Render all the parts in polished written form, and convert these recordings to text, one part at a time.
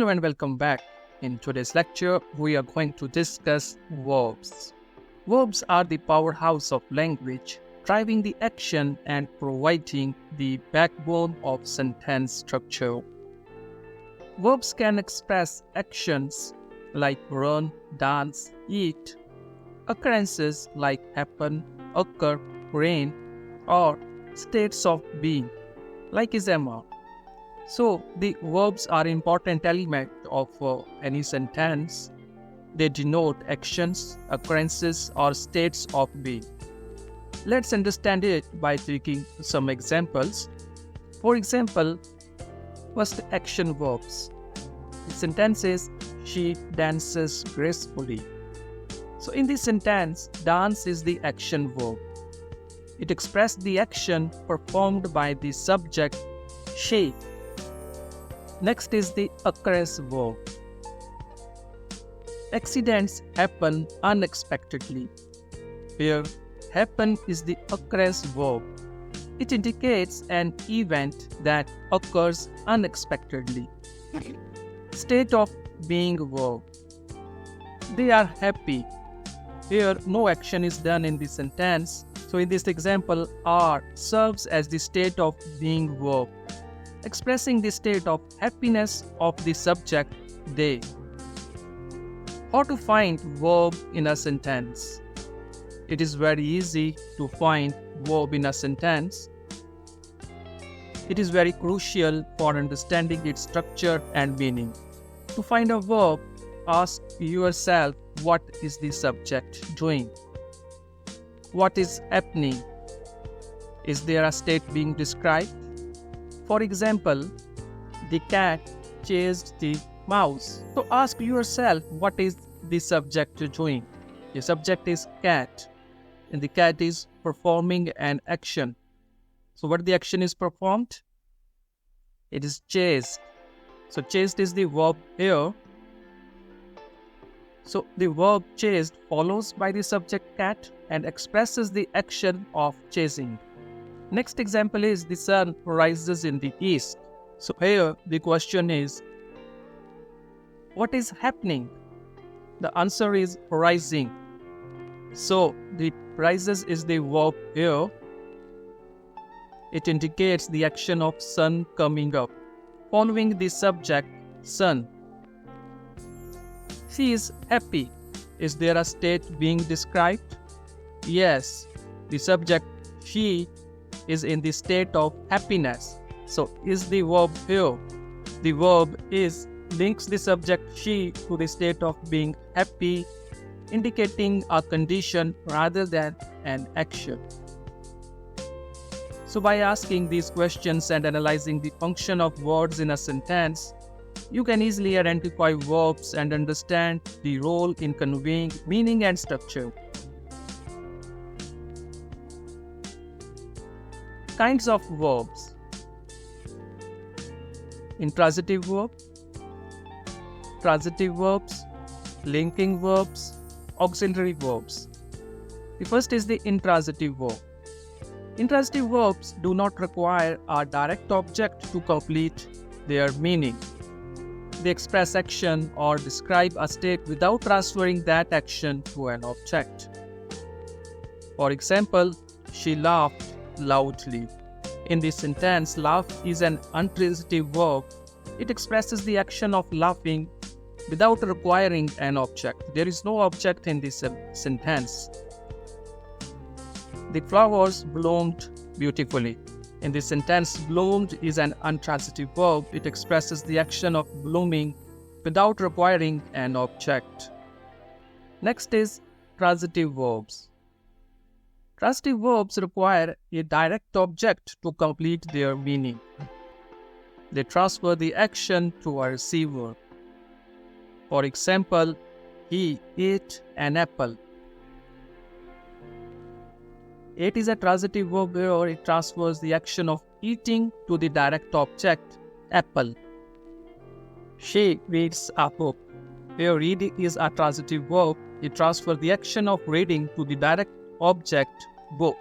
Hello and welcome back. In today's lecture, we are going to discuss verbs. Verbs are the powerhouse of language, driving the action and providing the backbone of sentence structure. Verbs can express actions like run, dance, eat, occurrences like happen, occur, rain, or states of being like is Emma. So, the verbs are important element of any sentence. They denote actions, occurrences, or states of being. Let's understand it by taking some examples. For example, first action verbs. The sentence is, she dances gracefully. So, in this sentence, dance is the action verb. It expresses the action performed by the subject, she. Next is the occurrence verb. Accidents happen unexpectedly. Here, happen is the occurrence verb. It indicates an event that occurs unexpectedly. State of being verb. They are happy. Here, no action is done in this sentence. So in this example, are serves as the state of being verb, expressing the state of happiness of the subject, they. How to find verb in a sentence? It is very easy to find verb in a sentence. It is very crucial for understanding its structure and meaning. To find a verb, ask yourself, what is the subject doing? What is happening? Is there a state being described? For example, the cat chased the mouse. So ask yourself, what is the subject doing? The subject is cat, and the cat is performing an action. So what the action is performed? It is chased. So chased is the verb here. So the verb chased follows by the subject cat and expresses the action of chasing. Next example is the sun rises in the east. So here the question is, what is happening? The answer is rising. So the rises is the verb here. It indicates the action of sun coming up, following the subject sun. She is happy. Is there a state being described? Yes, the subject she is in the state of happiness. So is the verb here. The verb is links the subject she to the state of being happy, indicating a condition rather than an action. So by asking these questions and analyzing the function of words in a sentence, you can easily identify verbs and understand the role in conveying meaning and structure. Kinds of verbs. Intransitive verb, transitive verbs, linking verbs, auxiliary verbs. The first is the intransitive verb. Intransitive verbs do not require a direct object to complete their meaning. They express action or describe a state without transferring that action to an object. For example, she laughed loudly. In this sentence, laugh is an intransitive verb. It expresses the action of laughing without requiring an object. There is no object in this sentence. The flowers bloomed beautifully. In this sentence, bloomed is an intransitive verb. It expresses the action of blooming without requiring an object. Next is transitive verbs. Transitive verbs require a direct object to complete their meaning. They transfer the action to a receiver. For example, he ate an apple. Ate is a transitive verb where it transfers the action of eating to the direct object, apple. She reads a book. Here reading is a transitive verb. It transfers the action of reading to the direct object, book.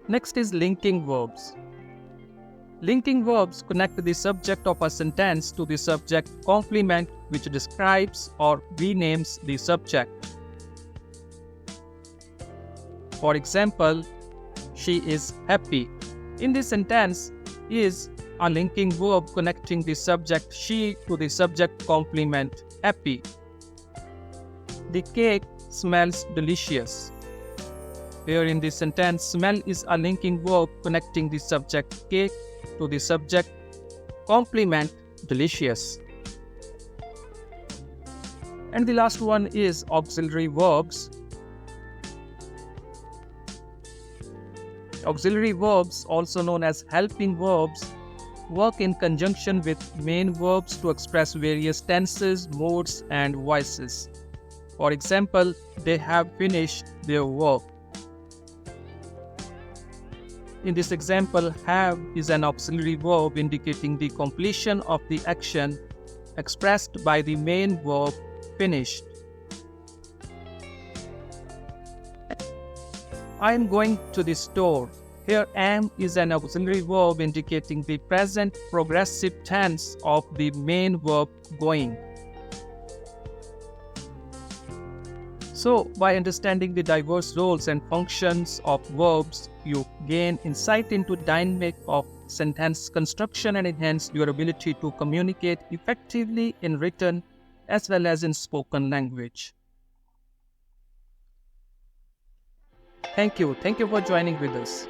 Next is linking verbs. Linking verbs connect the subject of a sentence to the subject complement which describes or renames the subject. For example, she is happy. In this sentence, is a linking verb connecting the subject she to the subject complement happy. The cake smells delicious. Here in this sentence, smell is a linking verb connecting the subject cake to the subject complement delicious. And the last one is auxiliary verbs. Auxiliary verbs, also known as helping verbs, work in conjunction with main verbs to express various tenses, modes, and voices. For example, they have finished their work. In this example, have is an auxiliary verb indicating the completion of the action expressed by the main verb finished. I am going to the store. Here am is an auxiliary verb indicating the present progressive tense of the main verb going. So, by understanding the diverse roles and functions of verbs, you gain insight into the dynamic of sentence construction and enhance your ability to communicate effectively in written as well as in spoken language. Thank you for joining with us.